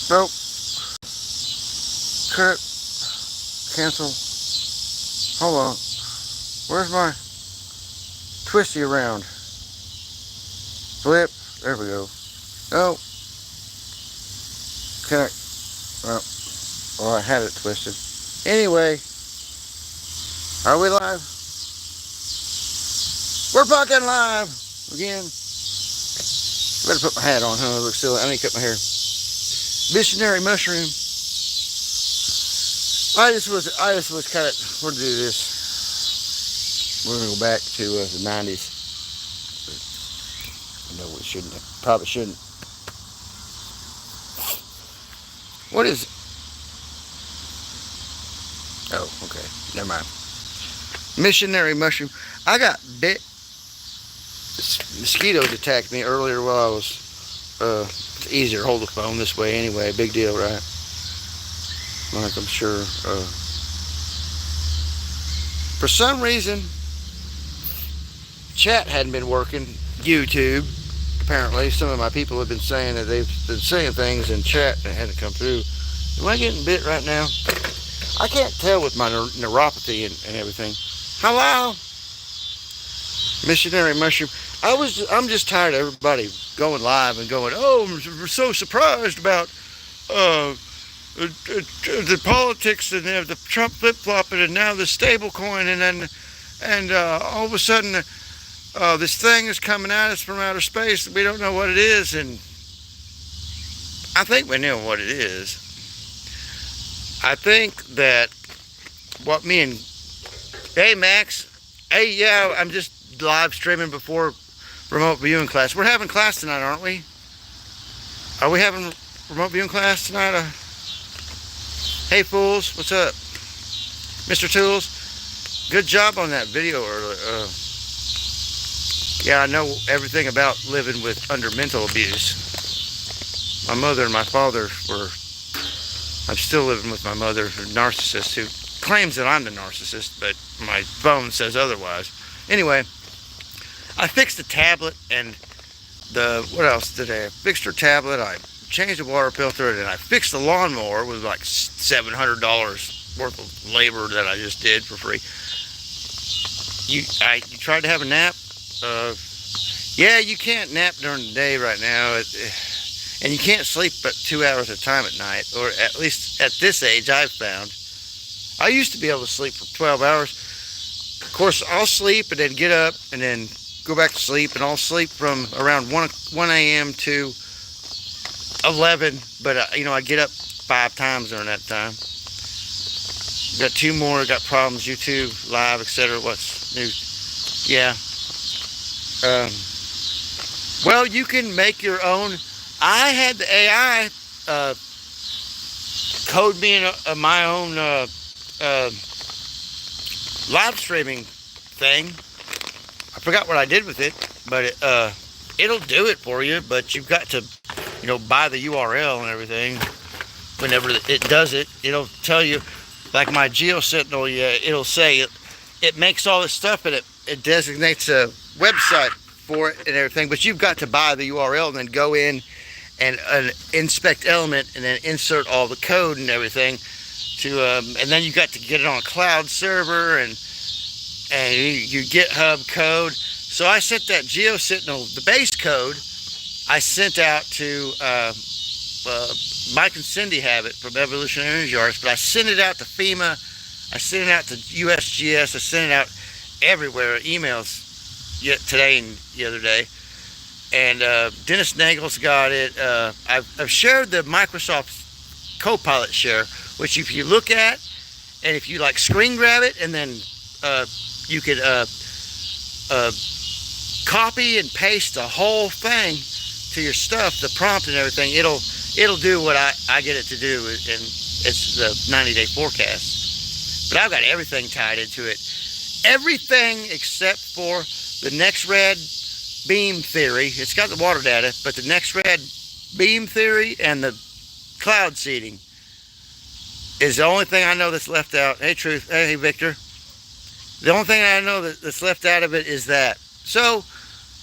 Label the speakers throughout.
Speaker 1: Nope. Cut. Cancel. Hold on. Where's my twisty around? Flip. There we go. No. Can I? Oh, I had it twisted. Anyway, are we live? We're fucking live again. Better put my hat on, huh? It looks silly. I need to cut my hair. Missionary mushroom. I just was kind of. We're gonna do this. We're gonna go back to the '90s. No, we shouldn't. Probably shouldn't. What is? Oh, okay. Never mind. Missionary mushroom. I got bit. Mosquitoes attacked me earlier while I was. It's easier to hold the phone this way anyway. Big deal, right? Like I'm sure. For some reason, chat hadn't been working. YouTube. Apparently, some of my people have been saying that they've been saying things in chat that hadn't come through. Am I getting bit right now? I can't tell with my neuropathy and everything. Hello? Missionary mushroom. I'm just tired of everybody going live and going, oh, we're so surprised about the politics and the Trump flip-flopping and now the stable coin and all of a sudden this thing is coming at us from outer space that we don't know what it is, and I think we know what it is. I think that what me and hey Max, hey yeah, I'm just live streaming before remote viewing class. We're having class tonight, aren't we? Are we having remote viewing class tonight? Hey fools, what's up? Mr. Tools, good job on that video earlier. Yeah, I know everything about living under mental abuse. My mother and my father I'm still living with my mother, a narcissist who claims that I'm the narcissist, but my phone says otherwise. Anyway, I fixed the tablet and what else did I fixed her tablet, I changed the water filter, and I fixed the lawnmower with like $700 worth of labor that I just did for free. You tried to have a nap? Yeah, you can't nap during the day right now, and you can't sleep but 2 hours at a time at night, or at least at this age I've found. I used to be able to sleep for 12 hours. Of course, I'll sleep and then get up and then go back to sleep, and I'll sleep from around 1 a.m. to 11, but I get up 5 times during that time. Got 2 more, got problems, YouTube, live, etc. What's new? Yeah. Well, you can make your own. I had the AI code me my own live streaming thing. I forgot what I did with it, but it'll do it for you. But you've got to, buy the URL and everything. Whenever it does it, it'll tell you, like my GeoSentinel. Yeah, it'll say it makes all this stuff and it designates a website for it and everything. But you've got to buy the URL and then go in and inspect element and then insert all the code and everything and then you got to get it on a cloud server and you GitHub code. So I sent that GeoSentinel, the base code, I sent out to Mike and Cindy have it from Evolutionary Energy Artists, but I sent it out to FEMA, I sent it out to USGS, I sent it out everywhere, emails today and the other day. And Dennis Nagel's got it. I've shared the Microsoft Copilot share, which if you look at, and if you screen grab it, and then you could copy and paste the whole thing to your stuff, the prompt and everything, it'll do what I get it to do, and it's the 90-day forecast. But I've got everything tied into it. Everything except for the next red beam theory. It's got the water data, but the next red beam theory and the cloud seeding is the only thing I know that's left out. Hey, Truth. Hey, Victor. The only thing I know that's left out of it is that. So,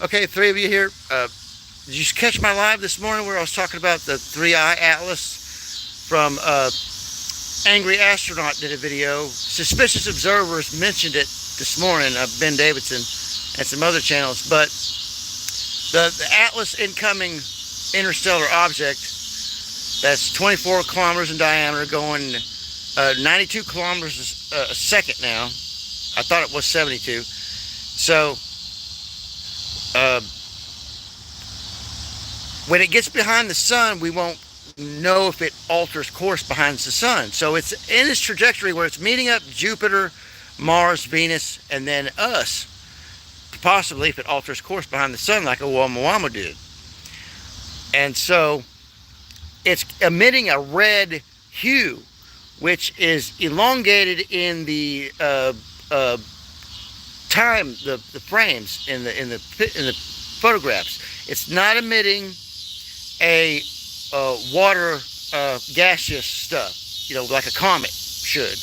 Speaker 1: okay, 3 of you here. Did you catch my live this morning where I was talking about the 3-eye atlas from Angry Astronaut did a video. Suspicious Observers mentioned it this morning. Ben Davidson and some other channels. But the Atlas incoming interstellar object that's 24 kilometers in diameter, going 92 kilometers a second now. I thought it was 72. So when it gets behind the sun, we won't know if it alters course behind the sun. So it's in its trajectory where it's meeting up Jupiter, Mars, Venus, and then us. Possibly if it alters course behind the sun like Oumuamua did. And so it's emitting a red hue, which is elongated in the time, the frames in the photographs. It's not emitting a water gaseous stuff, like a comet should.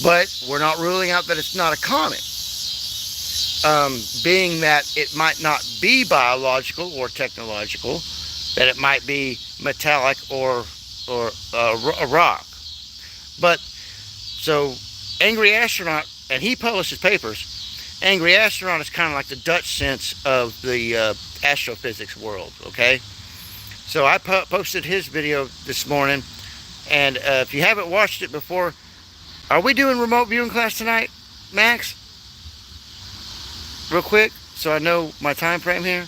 Speaker 1: But we're not ruling out that it's not a comet, being that it might not be biological or technological, that it might be metallic or a rock. But so Angry Astronaut, and he publishes papers. Angry Astronaut is kind of like the Dutch sense of the astrophysics world, okay? So I posted his video this morning, and if you haven't watched it before, are we doing remote viewing class tonight, Max? Real quick, so I know my time frame here.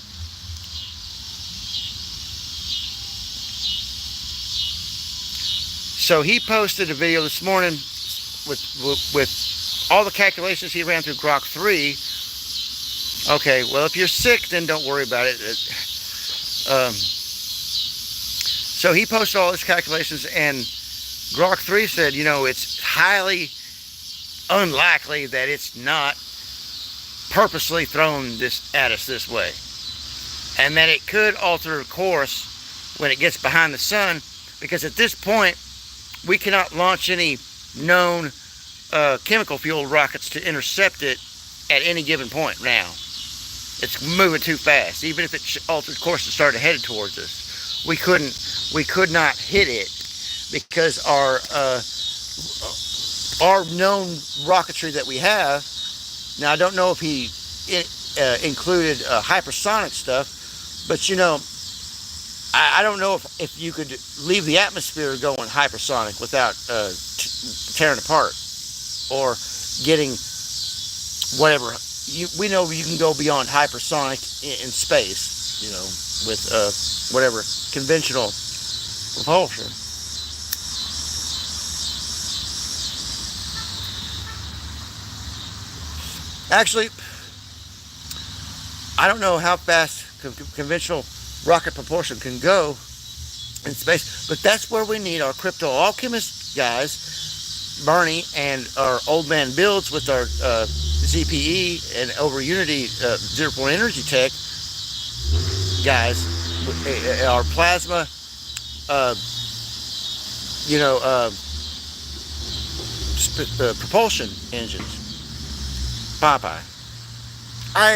Speaker 1: So he posted a video this morning with all the calculations he ran through Grok 3. Okay, well, if you're sick, then don't worry about it. So he posted all his calculations, and Grok 3 said, it's highly unlikely that it's not purposely thrown at us this way, and that it could alter course when it gets behind the sun, because at this point we cannot launch any known chemical fueled rockets to intercept it at any given point now. It's moving too fast. Even if it altered course and started headed towards us, we could not hit it, because our known rocketry that we have. Now, I don't know if he included hypersonic stuff, but I don't know if you could leave the atmosphere going hypersonic without tearing apart or getting whatever. We know you can go beyond hypersonic in space, with whatever conventional propulsion. Actually, I don't know how fast conventional rocket propulsion can go in space, but that's where we need our crypto alchemist guys, Bernie, and our old man Builds with our ZPE and over Unity 0 Point Energy Tech guys, our plasma, propulsion engines. Popeye. I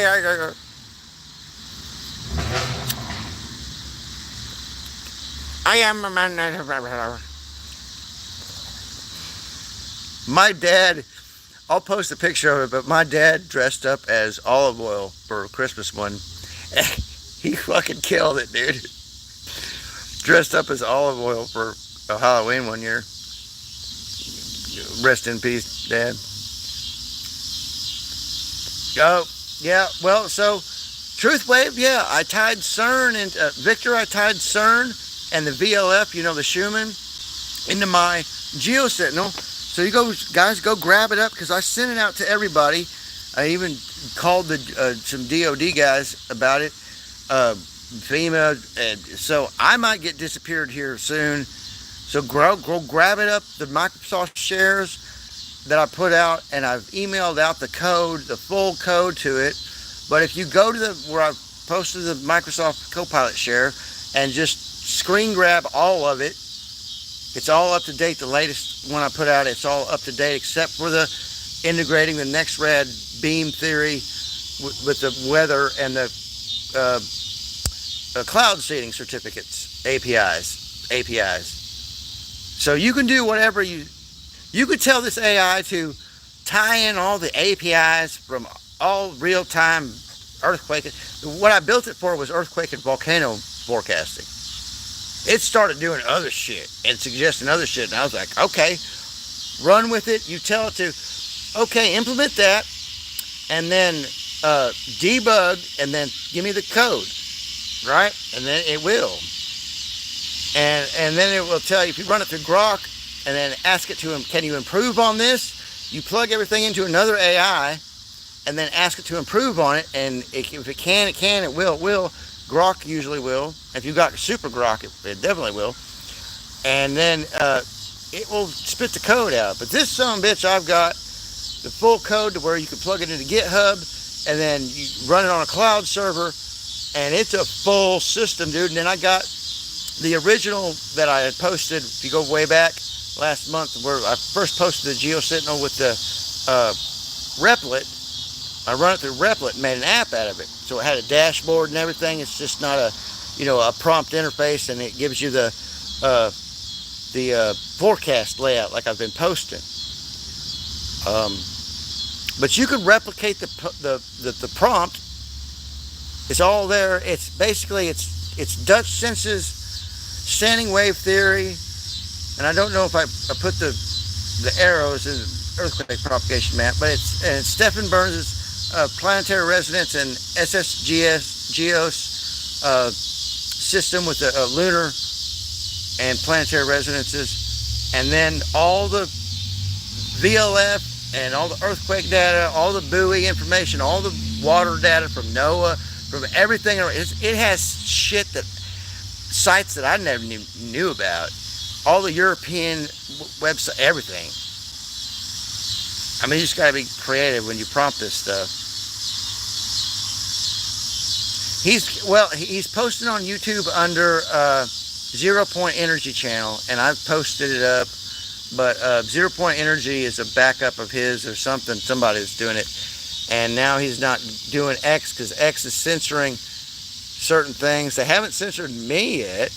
Speaker 1: am a man. My dad, I'll post a picture of it, but my dad dressed up as Olive Oil for Christmas one. He fucking killed it, dude. Dressed up as Olive Oil for Halloween one year. Rest in peace, Dad. Oh, yeah, well, so Truthwave, yeah, I tied CERN and Victor, I tied CERN and the VLF, the Schumann, into my GeoSentinel. So you guys go grab it up, because I sent it out to everybody. I even called some DOD guys about it, FEMA, and so I might get disappeared here soon. So go grab it up, the Microsoft shares that I put out, and I've emailed out the code, the full code to it. But if you go to where I posted the Microsoft Copilot share and just screen grab all of it, it's all up to date. The latest one I put out, it's all up to date, except for the integrating the next-rad beam theory with the weather and the cloud seeding certificates, APIs.
Speaker 2: So you can do whatever you could tell this AI to tie in all the APIs from all real-time earthquake. What I built it for was earthquake and volcano forecasting. It started doing other shit and suggesting other shit, and I was like, okay, run with it. You tell it to, okay, implement that, and then debug, and then give me the code, right? And then it will. And then it will tell you, if you run it through Grok, and then ask it to, can you improve on this? You plug everything into another AI, and then ask it to improve on it, and if it can, it will. Grok usually will. If you've got super Grok, it definitely will. And then it will spit the code out. But this son of a bitch, I've got the full code to where you can plug it into GitHub, and then you run it on a cloud server, and it's a full system, dude. And then I got the original that I had posted, if you go way back, last month, where I first posted the GeoSentinel with the Replit. I run it through Replit and made an app out of it. So it had a dashboard and everything. It's just not a prompt interface, and it gives you the forecast layout like I've been posting. But you could replicate the prompt. It's all there. It's basically it's Dutch Sense's standing wave theory. And I don't know if I put the arrows in the earthquake propagation map, but it's Stephen Burns' planetary resonance and SSGS system with the lunar and planetary resonances, and then all the VLF and all the earthquake data, all the buoy information, all the water data from NOAA, from everything. It has shit sites that I never knew about. All the European website, everything. I mean, you just gotta be creative when you prompt this stuff. He's posting on YouTube under 0 Point Energy channel, and I've posted it up. But 0 Point Energy is a backup of his or something. Somebody's doing it, and now he's not doing X because X is censoring certain things. They haven't censored me yet.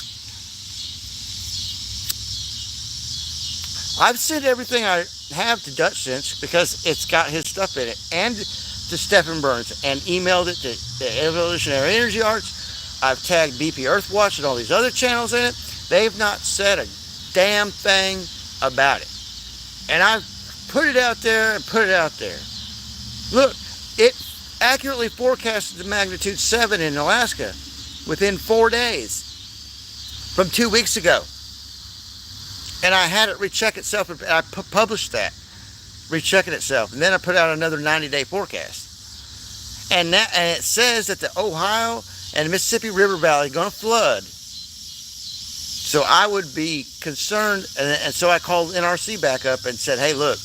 Speaker 2: I've sent everything I have to Dutch Sense because it's got his stuff in it, and to Stephen Burns, and emailed it to the Evolutionary Energy Arts. I've tagged BP Earthwatch and all these other channels in it. They've not said a damn thing about it. And I've put it out there and put it out there. Look, it accurately forecasted the magnitude 7 in Alaska within 4 days from 2 weeks ago. And I had it recheck itself, and I published that, rechecking itself. And then I put out another 90-day forecast. And it says that the Ohio and the Mississippi River Valley are going to flood. So I would be concerned, and so I called NRC back up and said, hey, look,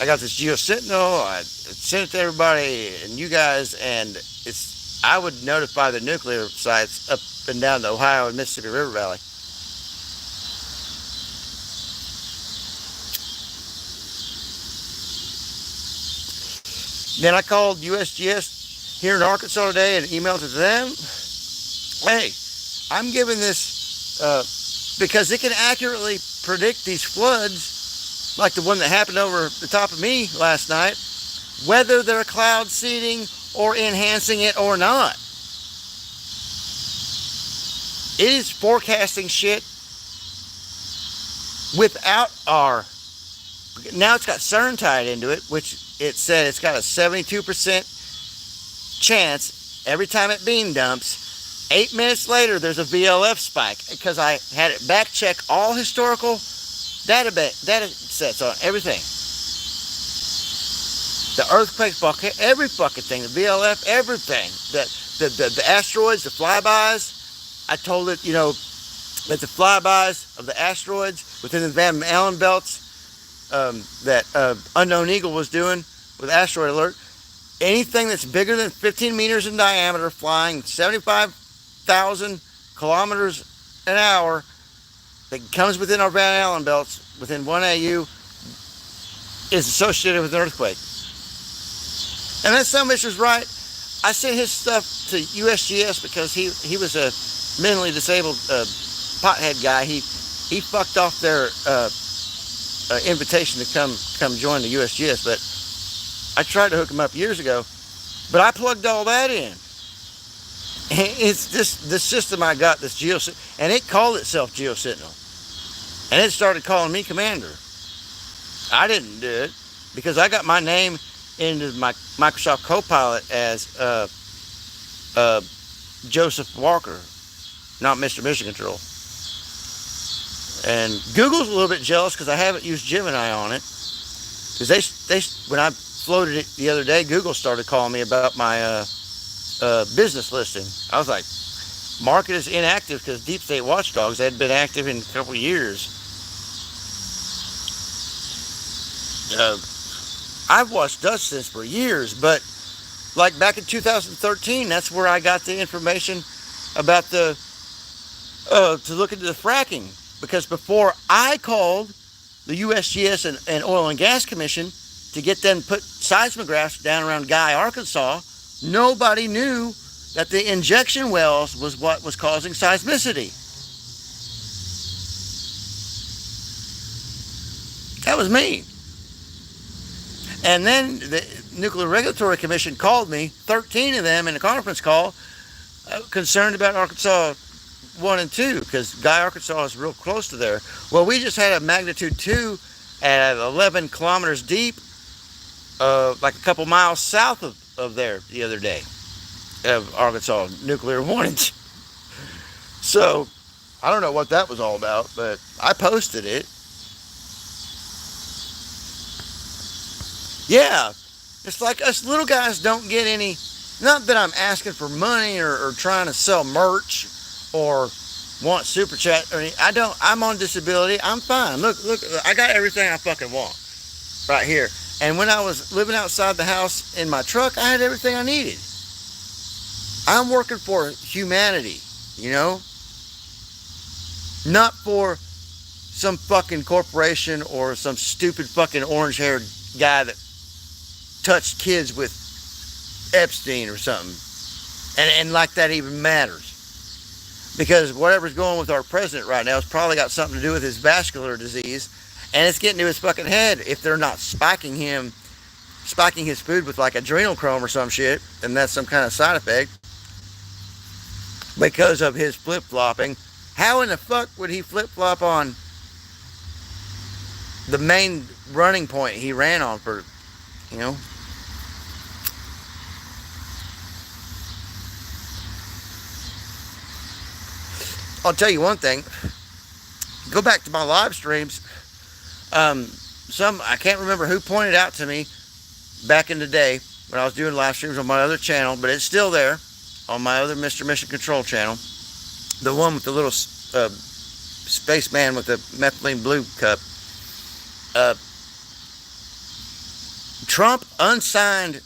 Speaker 2: I got this GeoSentinel, I sent it to everybody and you guys, and I would notify the nuclear sites up and down the Ohio and Mississippi River Valley. Then I called USGS here in Arkansas today and emailed it to them. Hey, I'm giving this because it can accurately predict these floods, like the one that happened over the top of me last night, whether they're cloud seeding or enhancing it or not. It is forecasting shit without our... Now it's got CERN tied into it, which it said it's got a 72% chance every time it beam dumps. 8 minutes later, there's a VLF spike because I had it back check all historical data sets on everything. The earthquakes, every fucking thing, the VLF, everything. The asteroids, the flybys. I told it, that the flybys of the asteroids within the Van Allen belts that Unknown Eagle was doing with asteroid alert, anything that's bigger than 15 meters in diameter, flying 75,000 kilometers an hour, that comes within our Van Allen belts within 1 AU, is associated with an earthquake. And that son of a bitch was right. I sent his stuff to USGS because he was a mentally disabled pothead guy. He he fucked off their invitation to come join the USGS. But I tried to hook him up years ago, but I plugged all that in. It's this system I got, this and it called itself GeoSentinel, and it started calling me Commander. I didn't do it because I got my name into my Microsoft Copilot as Joseph Walker, not Mr. Mission Control. And Google's a little bit jealous because I haven't used Gemini on it. Because they when I floated it the other day, Google started calling me about my business listing. I was like, market is inactive because Deep State Watchdogs had been active in a couple of years. I've watched Dust Sense for years, but like back in 2013, that's where I got the information about to look into the fracking. Because before I called the USGS and Oil and Gas Commission to get them to put seismographs down around Guy, Arkansas, nobody knew that the injection wells was what was causing seismicity. That was me. And then the Nuclear Regulatory Commission called me, 13 of them in a conference call, concerned about Arkansas 1 and 2, because Guy, Arkansas is real close to there. Well, we just had a magnitude 2 at 11 kilometers deep, like a couple miles south of there the other day, of Arkansas, nuclear 1 and 2. So, I don't know what that was all about, but I posted it. Yeah, it's like us little guys don't get any, not that I'm asking for money or trying to sell merch or want super chat or anything. I'm on disability. I'm fine. Look, I got everything I fucking want right here. And when I was living outside the house in my truck, I had everything I needed. I'm working for humanity, you know? Not for some fucking corporation or some stupid fucking orange-haired guy that touched kids with Epstein or something. And like that even matters. Because whatever's going with our president right now has probably got something to do with his vascular disease, and it's getting to his fucking head. If they're not spiking his food with like adrenochrome or some shit, then that's some kind of side effect because of his flip-flopping. How in the fuck would he flip-flop on the main running point he ran on for, you know? I'll tell you one thing. Go back to my live streams. I can't remember who pointed out to me back in the day when I was doing live streams on my other channel, but it's still there on my other Mr. Mission Control channel. The one with the little spaceman with the methylene blue cup. Trump unsigned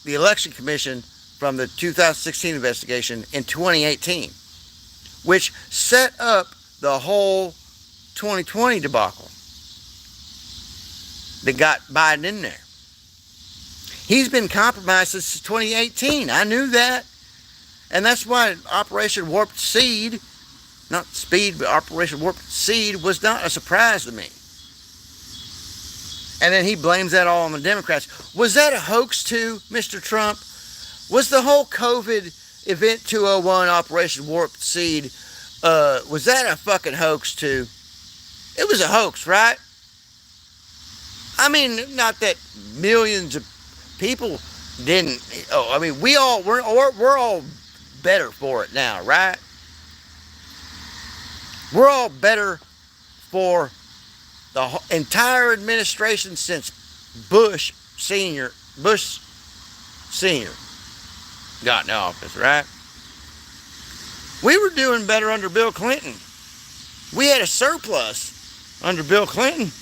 Speaker 2: the election commission from the 2016 investigation in 2018. Which set up the whole 2020 debacle that got Biden in there. He's been compromised since 2018. I knew that. And that's why Operation Warp Speed, not Speed, but Operation Warp Speed was not a surprise to me. And then he blames that all on the Democrats. Was that a hoax too, Mr. Trump? Was the whole COVID Event 201 Operation Warp Speed, was that a fucking hoax too? It was a hoax, right? I mean, not that millions of people didn't. Oh, I mean, we're all better for it now, right? We're all better for the entire administration since Bush Senior got in office, right? We were doing better under Bill Clinton. We had a surplus under Bill Clinton.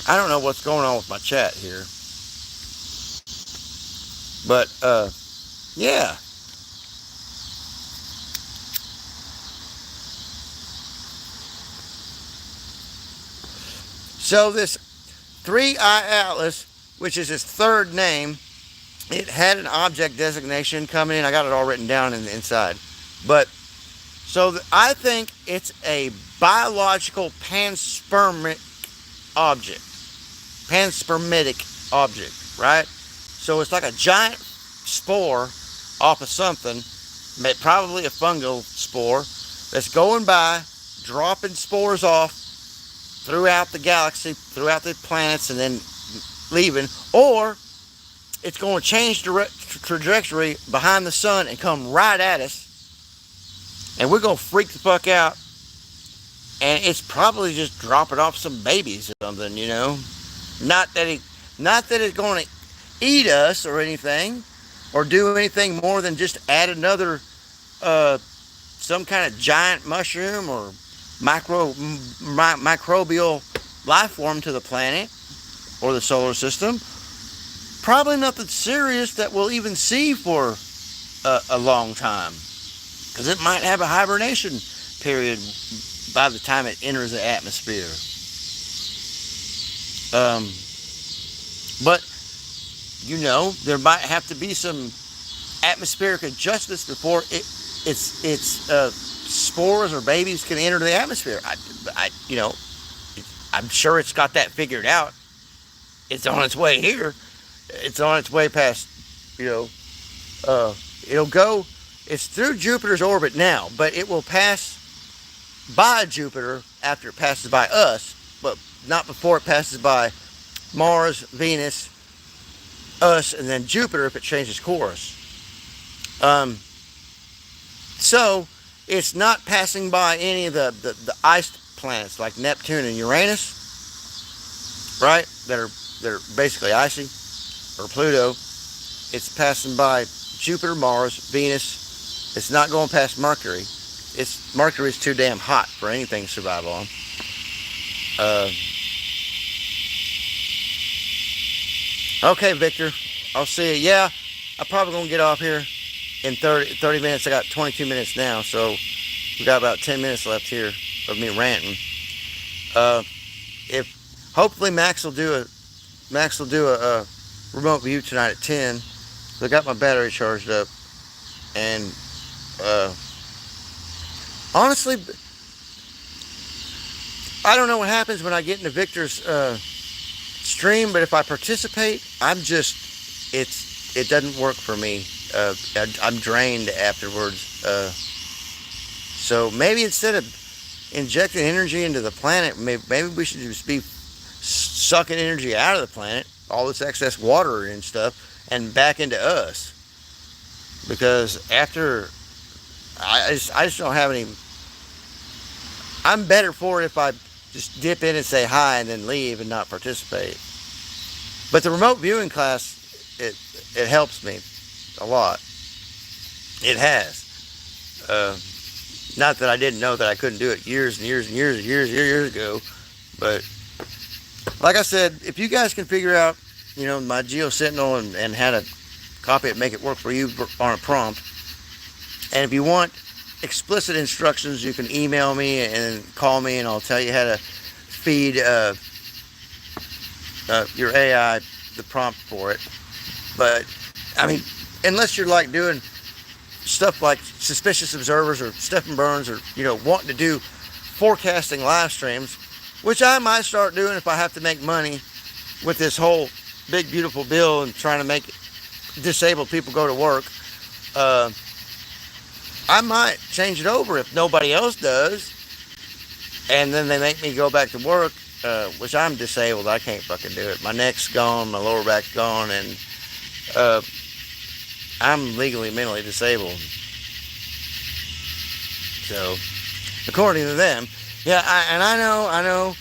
Speaker 2: I don't know what's going on with my chat here. But, yeah. So this 3i Atlas, which is his third name, it had an object designation coming in. I got it all written down in the inside. But so I think it's a biological panspermic object. Panspermitic object, right? So it's like a giant spore off of something, probably a fungal spore, that's going by, dropping spores off throughout the galaxy, throughout the planets, and then leaving. Or it's going to change trajectory behind the sun and come right at us, and we're going to freak the fuck out. And it's probably just dropping off some babies or something, you know. Not that it's going to eat us or anything, or do anything more than just add another some kind of giant mushroom or microbial life form to the planet or the solar system. Probably nothing serious that we'll even see for a long time, because it might have a hibernation period by the time it enters the atmosphere. But you know, there might have to be some atmospheric adjustments before its spores or babies can enter the atmosphere. I'm sure it's got that figured out. It's on its way here. It's on its way past, it'll go, it's through Jupiter's orbit now, but it will pass by Jupiter after it passes by us, but not before it passes by Mars, Venus, us, and then Jupiter if it changes course. So it's not passing by any of the iced planets like Neptune and Uranus, right? That are basically icy, or Pluto. It's passing by Jupiter, Mars, Venus. It's not going past Mercury. Mercury's too damn hot for anything to survive on. Okay, Victor, I'll see you. Yeah, I'm probably going to get off here in 30 minutes. I got 22 minutes now, so we got about 10 minutes left here of me ranting. If hopefully Max will do a remote view tonight at 10. I got my battery charged up, and honestly, I don't know what happens when I get into Victor's stream, but if I participate, it doesn't work for me. I'm drained afterwards. So maybe instead of injecting energy into the planet, maybe we should just be sucking energy out of the planet, all this excess water and stuff, and back into us. Because after, I just don't have any. I'm better for it if I just dip in and say hi and then leave and not participate. But the remote viewing class, it helps me a lot. It has. Not that I didn't know that I couldn't do it years and years and years ago, but like I said, if you guys can figure out, my GeoSentinel and how to copy it, make it work for you on a prompt, and if you want explicit instructions, you can email me and call me, and I'll tell you how to feed your AI the prompt for it. But I mean, unless you're like doing stuff like Suspicious Observers or Stephen Burns, or wanting to do forecasting live streams, which I might start doing if I have to make money with this whole big beautiful bill and trying to make disabled people go to work. I might change it over if nobody else does, and then they make me go back to work, which I'm disabled. I can't fucking do it. My neck's gone, my lower back's gone, and I'm legally mentally disabled. So, according to them, yeah, I know,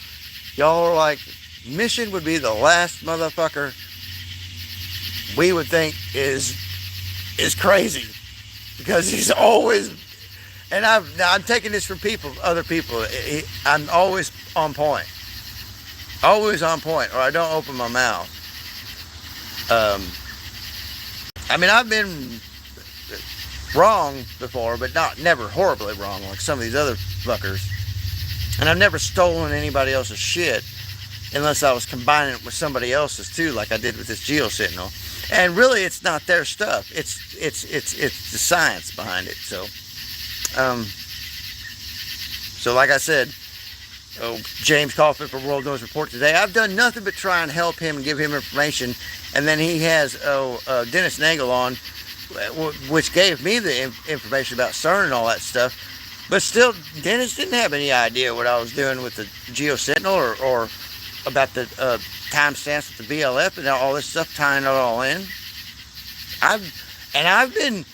Speaker 2: y'all are like, Mission would be the last motherfucker we would think is crazy, because he's always, and I'm taking this from other people. I'm always on point, or I don't open my mouth. I mean, I've been wrong before, but never horribly wrong like some of these other fuckers. And I've never stolen anybody else's shit unless I was combining it with somebody else's too, like I did with this GeoSentinel. And really, it's not their stuff. It's the science behind it. So like I said, James Coffin for World News Report today. I've done nothing but try and help him and give him information. And then he has Dennis Nagel on, which gave me the information about CERN and all that stuff. But still, Dennis didn't have any idea what I was doing with the Geo Sentinel or about the timestamps with the VLF and all this stuff, tying it all in. I've been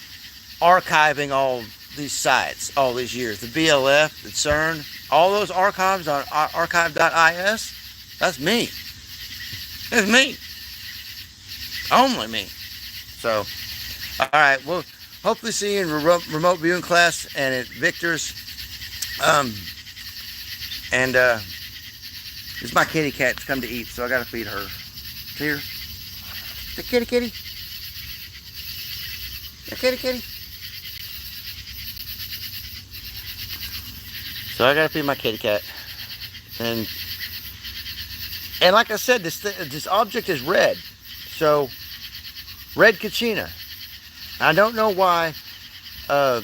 Speaker 2: archiving all these sites all these years. The VLF, the CERN, all those archives on archive.is. That's me. That's me. Only me. So, all right. Well, hopefully see you in remote viewing class and at Victor's. This is my kitty cat to come to eat, so I gotta feed her. Here. The kitty kitty. The kitty kitty. So I gotta feed my kitty cat. And like I said, this object is red. So red Kachina. I don't know why not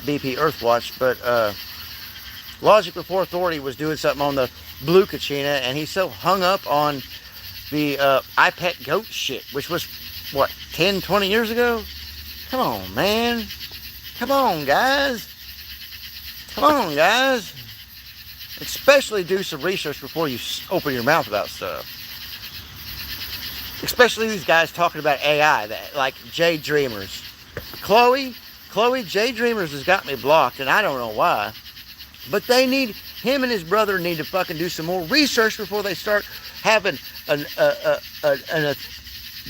Speaker 2: BP Earthwatch, but Logic Before Authority was doing something on the blue Kachina, and he's so hung up on the I Pet Goat shit, which was, what, 10, 20 years ago? Come on, man. Come on, guys. Come on, guys. Especially do some research before you open your mouth about stuff. Especially these guys talking about AI, like Jay Dreamers. Chloe, Jay Dreamers has got me blocked, and I don't know why. But him and his brother need to fucking do some more research before they start having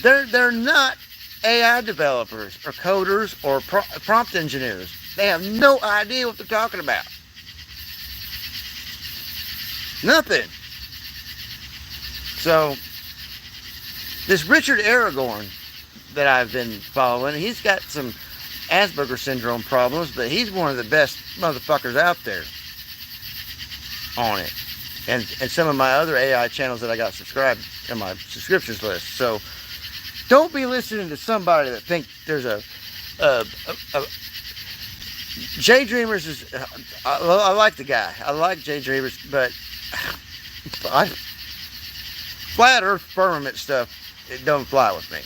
Speaker 2: they're not AI developers or coders or prompt engineers. They have no idea what they're talking about. Nothing. So, this Richard Aragorn that I've been following, he's got some Asperger syndrome problems, but he's one of the best motherfuckers out there on it. And some of my other AI channels that I got subscribed in my subscriptions list. So, don't be listening to somebody that think there's a Jay Dreamers is, I like the guy. I like Jay Dreamers, but flat earth firmament stuff, it don't fly with me.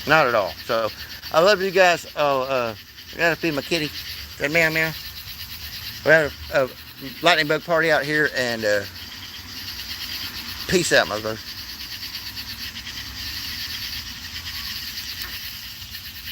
Speaker 2: Not at all. So, I love you guys. I gotta feed my kitty. Meow meow. We had a lightning bug party out here, and peace out, motherfuckers.